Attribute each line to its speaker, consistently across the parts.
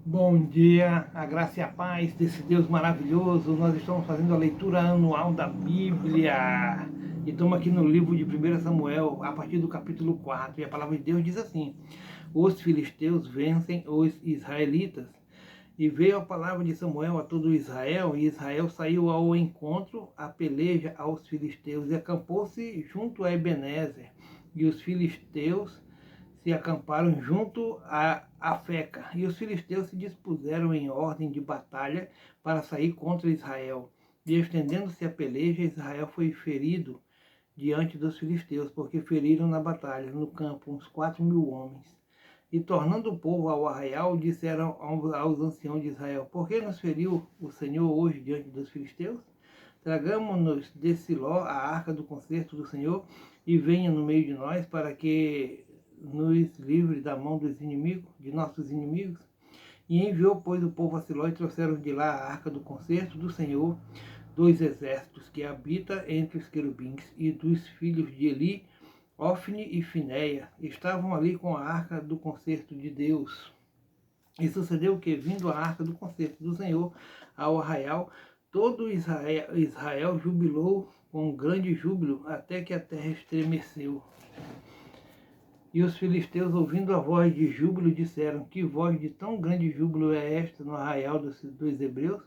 Speaker 1: Bom dia, a graça e a paz desse Deus maravilhoso. Nós estamos fazendo a leitura anual da Bíblia. E estamos aqui no livro de 1 Samuel, a partir do capítulo 4. E a palavra de Deus diz assim: os filisteus vencem os israelitas. E veio a palavra de Samuel a todo Israel, e Israel saiu ao encontro, a peleja aos filisteus, e acampou-se junto a Ebenezer. E os filisteus se acamparam junto a Afeca, e os filisteus se dispuseram em ordem de batalha para sair contra Israel. E estendendo-se a peleja, Israel foi ferido diante dos filisteus, porque feriram na batalha, no campo, uns 4.000 homens. E tornando o povo ao arraial, disseram aos anciãos de Israel: por que nos feriu o Senhor hoje diante dos filisteus? Tragamo-nos de Siló a arca do concerto do Senhor, e venha no meio de nós, para que nos livre da mão dos inimigos, de nossos inimigos. E enviou, pois, o povo a Siló, e trouxeram de lá a arca do concerto do Senhor dos exércitos, que habita entre os querubins, e dos filhos de Eli, Ofne e Finéia estavam ali com a arca do concerto de Deus. E sucedeu que, vindo a arca do concerto do Senhor ao arraial, todo Israel jubilou com um grande júbilo, até que a terra estremeceu. E os filisteus, ouvindo a voz de júbilo, disseram: que voz de tão grande júbilo é esta no arraial dos hebreus?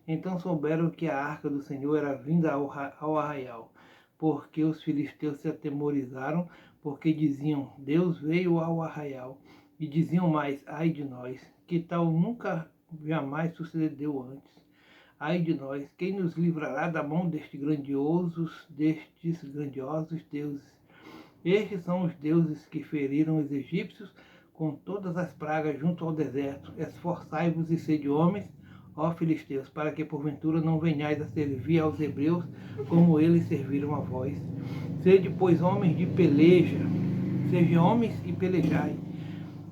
Speaker 1: Então souberam que a arca do Senhor era vinda ao arraial, porque os filisteus se atemorizaram, porque diziam: Deus veio ao arraial. E diziam mais: ai de nós, que tal nunca jamais sucedeu antes. Ai de nós, quem nos livrará da mão destes grandiosos deuses? Estes são os deuses que feriram os egípcios com todas as pragas junto ao deserto. Esforçai-vos e sede homens, ó filisteus, para que porventura não venhais a servir aos hebreus como eles serviram a vós. Sede, pois, homens de peleja, sejam homens e pelejai.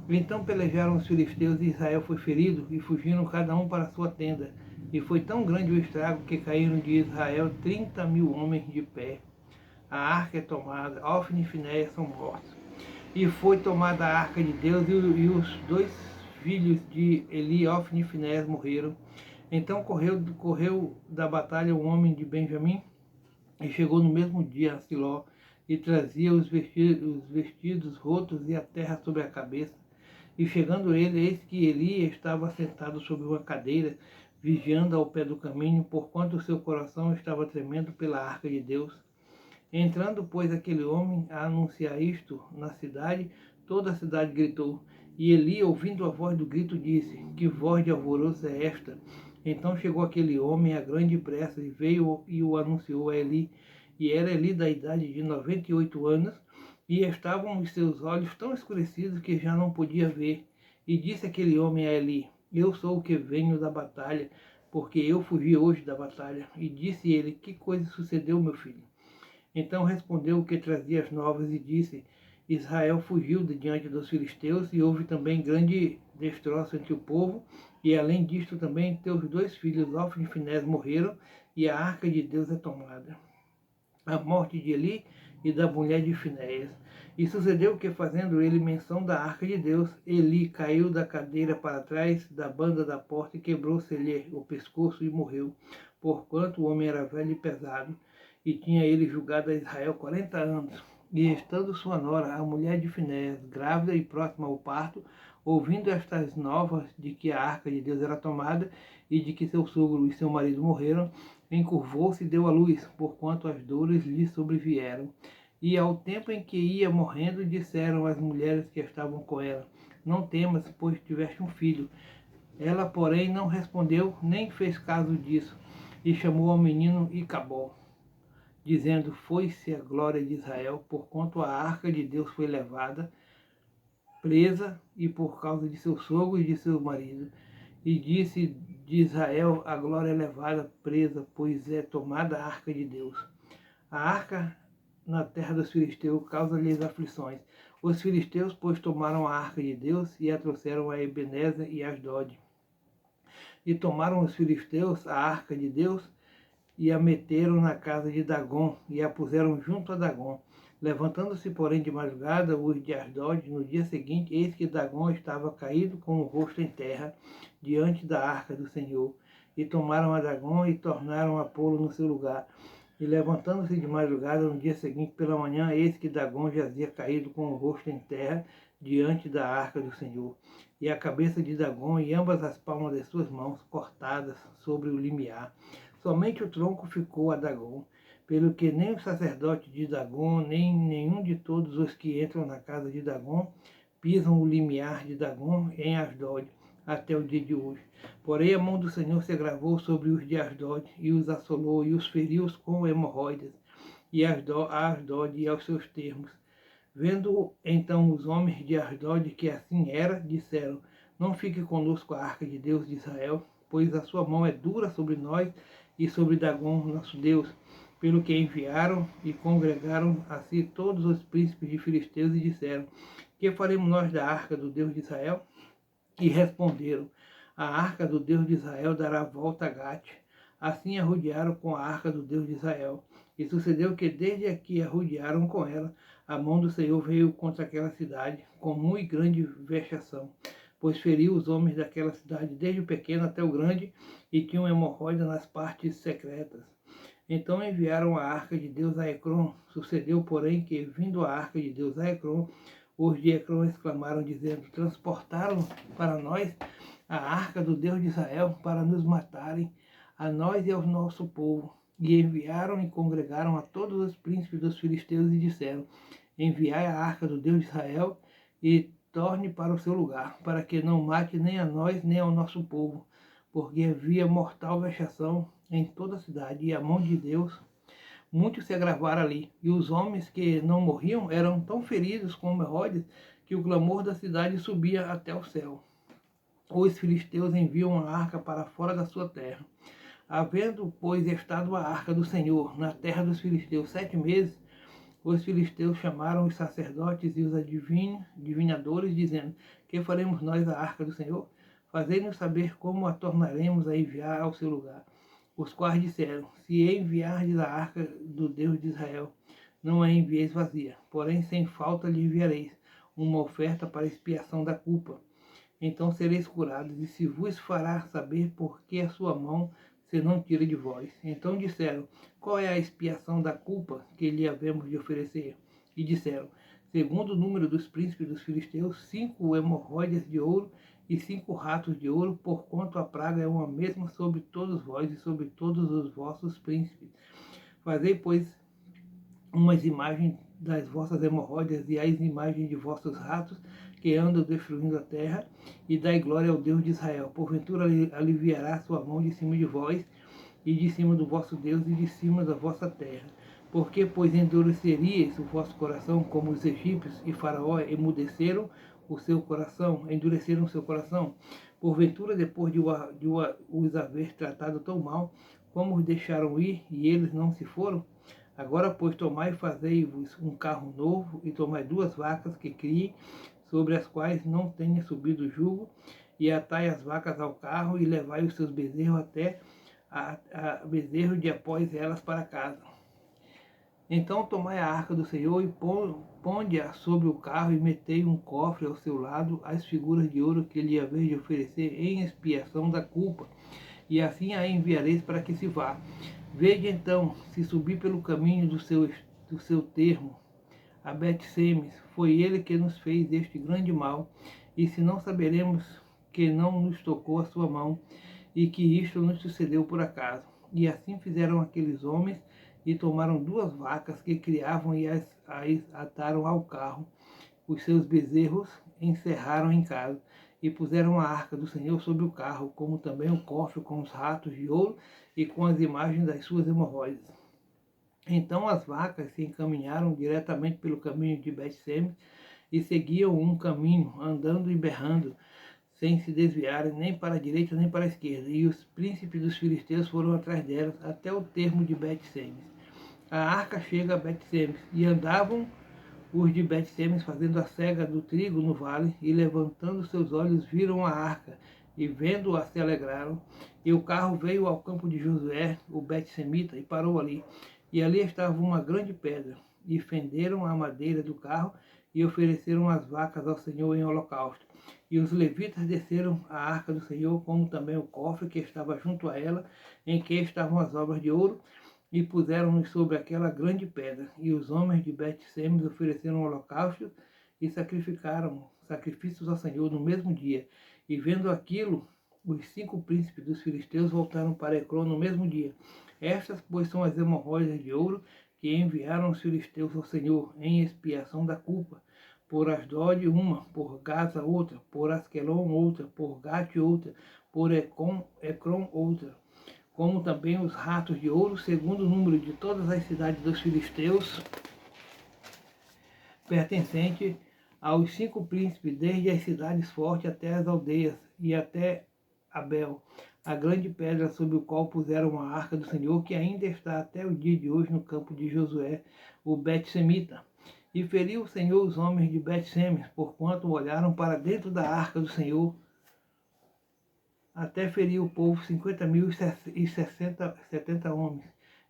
Speaker 1: Então pelejaram os filisteus, e Israel foi ferido, e fugiram cada um para a sua tenda. E foi tão grande o estrago que caíram de Israel 30.000 homens de pé. A arca é tomada, Ofne e Finéia são mortos. E foi tomada a arca de Deus, e os dois filhos de Eli, Ofne e Finéias, morreram. Então correu da batalha um homem de Benjamim, e chegou no mesmo dia a Siló, e trazia os vestidos rotos e a terra sobre a cabeça. E chegando ele, eis que Eli estava sentado sobre uma cadeira, vigiando ao pé do caminho, porquanto o seu coração estava tremendo pela arca de Deus. Entrando, pois, aquele homem a anunciar isto na cidade, toda a cidade gritou. E Eli, ouvindo a voz do grito, disse: que voz de alvoroço é esta? Então chegou aquele homem a grande pressa, e veio e o anunciou a Eli. E era Eli da idade de 98 anos, e estavam os seus olhos tão escurecidos que já não podia ver. E disse aquele homem a Eli: eu sou o que venho da batalha, porque eu fugi hoje da batalha. E disse ele: que coisa sucedeu, meu filho? Então respondeu o que trazia as novas e disse: Israel fugiu de diante dos filisteus, e houve também grande destroço entre o povo, e além disto também teus dois filhos, Ofne e Finéias, morreram, e a arca de Deus é tomada. A morte de Eli e da mulher de Finéias. E sucedeu que, fazendo ele menção da arca de Deus, Eli caiu da cadeira para trás da banda da porta, e quebrou-se-lhe o pescoço e morreu, porquanto o homem era velho e pesado, e tinha ele julgado a Israel 40 anos. E estando sua nora, a mulher de Finéias, grávida e próxima ao parto, ouvindo estas novas de que a arca de Deus era tomada, e de que seu sogro e seu marido morreram, encurvou-se e deu à luz, porquanto as dores lhe sobrevieram. E ao tempo em que ia morrendo, disseram as mulheres que estavam com ela: não temas, pois tiveste um filho. Ela, porém, não respondeu, nem fez caso disso, e chamou ao menino Icabod, dizendo: foi-se a glória de Israel, porquanto a arca de Deus foi levada, presa, e por causa de seu sogro e de seu marido. E disse de Israel: a glória é levada, presa, pois é tomada a arca de Deus. A arca na terra dos filisteus causa-lhes aflições. Os filisteus, pois, tomaram a arca de Deus e a trouxeram a Ebenezer e Asdod. E tomaram os filisteus a arca de Deus e a meteram na casa de Dagom, e a puseram junto a Dagom. Levantando-se, porém, de madrugada, os de Asdod, no dia seguinte, eis que Dagom estava caído com o rosto em terra, diante da arca do Senhor. E tomaram a Dagom e tornaram a pô-lo no seu lugar. E levantando-se de madrugada, no dia seguinte, pela manhã, eis que Dagom jazia caído com o rosto em terra, diante da arca do Senhor. E a cabeça de Dagom e ambas as palmas de suas mãos cortadas sobre o limiar. Somente o tronco ficou a Dagom, pelo que nem o sacerdote de Dagom, nem nenhum de todos os que entram na casa de Dagom, pisam o limiar de Dagom em Asdod, até o dia de hoje. Porém a mão do Senhor se agravou sobre os de Asdod, e os assolou, e os feriu com hemorroidas, e a Asdod e aos seus termos. Vendo então os homens de Asdod que assim era, disseram: Não fique conosco a arca de Deus de Israel, pois a sua mão é dura sobre nós e sobre Dagom, nosso Deus. Pelo que enviaram e congregaram a si todos os príncipes de filisteus e disseram: Que faremos nós da arca do Deus de Israel? E responderam: A arca do Deus de Israel dará volta a Gate. Assim a rodearam com a arca do Deus de Israel. E sucedeu que desde que a rodearam com ela, a mão do Senhor veio contra aquela cidade com muito grande vexação, pois feriu os homens daquela cidade, desde o pequeno até o grande, e tinham hemorroida nas partes secretas. Então enviaram a arca de Deus a Ecrom. Sucedeu, porém, que, vindo a arca de Deus a Ecrom, os de Ecrom exclamaram, dizendo: Transportaram para nós a arca do Deus de Israel para nos matarem, a nós e ao nosso povo. E enviaram e congregaram a todos os príncipes dos filisteus e disseram: Enviai a arca do Deus de Israel e torne para o seu lugar, para que não mate nem a nós nem ao nosso povo, porque havia mortal vexação em toda a cidade, e a mão de Deus muitos se agravaram ali, e os homens que não morriam eram tão feridos com hemorroides que o clamor da cidade subia até o céu. Os filisteus enviam a arca para fora da sua terra. Havendo, pois, estado a arca do Senhor na terra dos filisteus 7 meses, os filisteus chamaram os sacerdotes e os adivinhadores, dizendo: Que faremos nós a arca do Senhor? Fazei-nos saber como a tornaremos a enviar ao seu lugar. Os quais disseram: Se enviardes a arca do Deus de Israel, não a envieis vazia, porém sem falta lhe enviareis uma oferta para expiação da culpa. Então sereis curados, e se vos fará saber por que a sua mão se não tira de vós. Então disseram: Qual é a expiação da culpa que lhe havemos de oferecer? E disseram: Segundo o número dos príncipes dos filisteus, 5 hemorroides de ouro e 5 ratos de ouro, porquanto a praga é uma mesma sobre todos vós e sobre todos os vossos príncipes. Fazei, pois, umas imagens das vossas hemorroidas e as imagens de vossos ratos que andam destruindo a terra, e dai glória ao Deus de Israel. Porventura aliviará sua mão de cima de vós, e de cima do vosso Deus, e de cima da vossa terra. Porque, pois, endureceríeis o vosso coração como os egípcios, e Faraó emudeceram o seu coração, endureceram o seu coração? Porventura, depois de os haver tratado tão mal, como os deixaram ir, e eles não se foram? Agora, pois, tomai e fazei-vos um carro novo, e tomai 2 vacas que criem, sobre as quais não tenha subido o jugo, e atai as vacas ao carro, e levai os seus bezerros até a bezerro de após elas para casa. Então tomai a arca do Senhor e ponde-a sobre o carro, e metei um cofre ao seu lado, as figuras de ouro que lhe haveis de oferecer em expiação da culpa, e assim a enviareis para que se vá. Vede então, se subir pelo caminho do seu termo, a Bet-Semes, foi ele que nos fez este grande mal, e se não saberemos que não nos tocou a sua mão, e que isto nos sucedeu por acaso. E assim fizeram aqueles homens, e tomaram 2 vacas que criavam e as ataram ao carro. Os seus bezerros encerraram em casa, e puseram a arca do Senhor sobre o carro, como também o cofre com os ratos de ouro e com as imagens das suas hemorroidas. Então as vacas se encaminharam diretamente pelo caminho de Bet-Semes e seguiam um caminho, andando e berrando, sem se desviarem nem para a direita nem para a esquerda. E os príncipes dos filisteus foram atrás delas até o termo de Bet-Semes. A arca chega a Bet-Semes, e andavam os de Bet-Semes fazendo a cega do trigo no vale, e levantando seus olhos viram a arca, e vendo-a se alegraram. E o carro veio ao campo de Josué, o Bet-Semita, e parou ali. E ali estava uma grande pedra, e fenderam a madeira do carro e ofereceram as vacas ao Senhor em holocausto. E os levitas desceram a arca do Senhor, como também o cofre que estava junto a ela, em que estavam as obras de ouro, e puseram-nos sobre aquela grande pedra. E os homens de Bet-Semes ofereceram holocausto e sacrificaram sacrifícios ao Senhor no mesmo dia. E vendo aquilo, os 5 príncipes dos filisteus voltaram para Ecrón no mesmo dia. Estas, pois, são as hemorroidas de ouro que enviaram os filisteus ao Senhor em expiação da culpa. Por Asdod uma, por Gaza outra, por Asquelon outra, por Gate outra, por Ecrón outra. Como também os ratos de ouro, segundo o número de todas as cidades dos filisteus, pertencente aos 5 príncipes, desde as cidades fortes até as aldeias, e até Abel, a grande pedra sobre o qual puseram a arca do Senhor, que ainda está até o dia de hoje no campo de Josué, o Bet-Semita. E feriu o Senhor os homens de Bet-Semes, porquanto olharam para dentro da arca do Senhor, até feriu o povo 50.070 homens.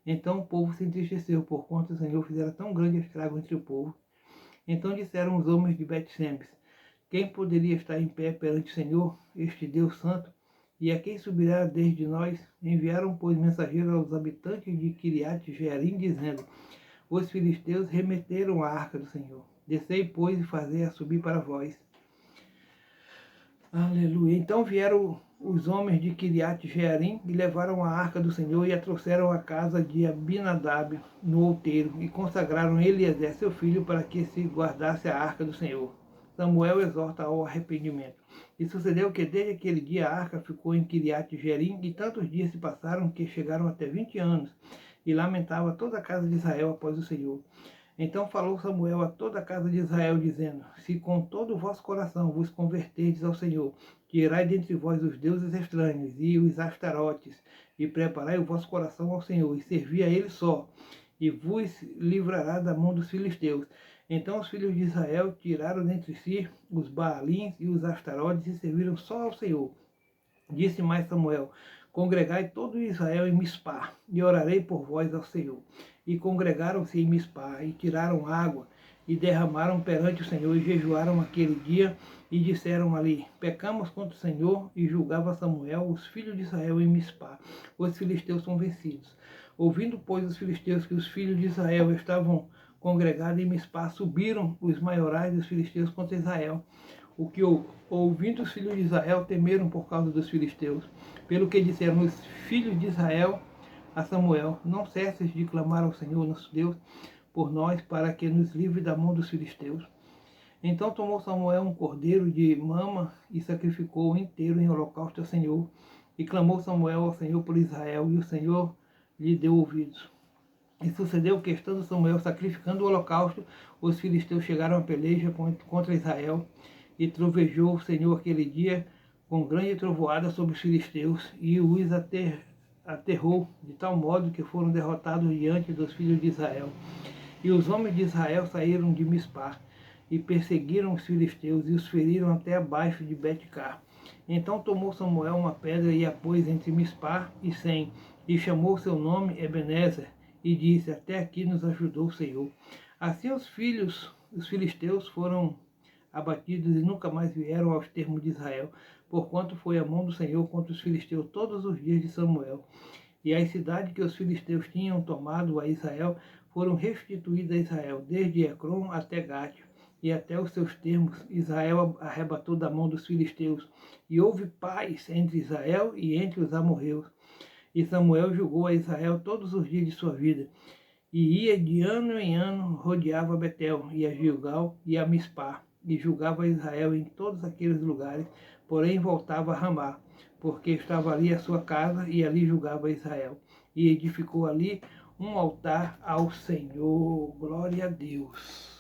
Speaker 1: Então o povo se entristeceu, porquanto o Senhor fizera tão grande estrago entre o povo. Então disseram os homens de Bet-Semes: quem poderia estar em pé perante o Senhor, este Deus santo? E a quem subirá desde nós? Enviaram, pois, mensageiros aos habitantes de Kiriat-Jearim, dizendo: os filisteus remeteram a arca do Senhor. Descei, pois, e fazei-a subir para vós. Aleluia. Então vieram os homens de Kiriat-Jearim e levaram a arca do Senhor e a trouxeram à casa de Abinadab, no outeiro, e consagraram Eliezer, seu filho, para que se guardasse a arca do Senhor. Samuel exorta ao arrependimento. E sucedeu que desde aquele dia a arca ficou em Kiriat-Jearim, e tantos dias se passaram que chegaram até 20 anos, e lamentava toda a casa de Israel após o Senhor. Então falou Samuel a toda a casa de Israel, dizendo: se com todo o vosso coração vos converterdes ao Senhor, tirai dentre vós os deuses estranhos e os astarotes, e preparai o vosso coração ao Senhor, e servi a Ele só, e vos livrará da mão dos filisteus. Então os filhos de Israel tiraram dentre si os Baalins e os Astarotes e serviram só ao Senhor. Disse mais Samuel: congregai todo Israel em Mispá, e orarei por vós ao Senhor. E congregaram-se em Mispá, e tiraram água, e derramaram perante o Senhor, e jejuaram aquele dia, e disseram ali: pecamos contra o Senhor. E julgava Samuel os filhos de Israel em Mispá. Os filisteus são vencidos. Ouvindo, pois, os filisteus que os filhos de Israel estavam congregados em Mispá, subiram os maiorais dos filisteus contra Israel. O que ouvindo os filhos de Israel temeram por causa dos filisteus. Pelo que disseram os filhos de Israel a Samuel: não cesses de clamar ao Senhor nosso Deus por nós, para que nos livre da mão dos filisteus. Então tomou Samuel um cordeiro de mama e sacrificou-o inteiro em holocausto ao Senhor. E clamou Samuel ao Senhor por Israel, e o Senhor lhe deu ouvidos. E sucedeu que, estando Samuel sacrificando o holocausto, os filisteus chegaram à peleja contra Israel, e trovejou o Senhor aquele dia com grande trovoada sobre os filisteus, e os aterrou de tal modo que foram derrotados diante dos filhos de Israel. E os homens de Israel saíram de Mispá, e perseguiram os filisteus, e os feriram até abaixo de Bet-Car. Então tomou Samuel uma pedra e a pôs entre Mispá e Sem, e chamou seu nome Ebenezer, e disse: até aqui nos ajudou o Senhor. Assim os filisteus foram abatidos e nunca mais vieram aos termos de Israel, porquanto foi a mão do Senhor contra os filisteus todos os dias de Samuel. E as cidades que os filisteus tinham tomado a Israel foram restituídas a Israel, desde Ecrón até Gate, e até os seus termos Israel arrebatou da mão dos filisteus, e houve paz entre Israel e entre os amorreus. E Samuel julgou a Israel todos os dias de sua vida, e ia de ano em ano, rodeava Betel, e a Gilgal, e a Mispá, e julgava Israel em todos aqueles lugares, porém voltava a Ramá, porque estava ali a sua casa, e ali julgava Israel. E edificou ali um altar ao Senhor. Glória a Deus.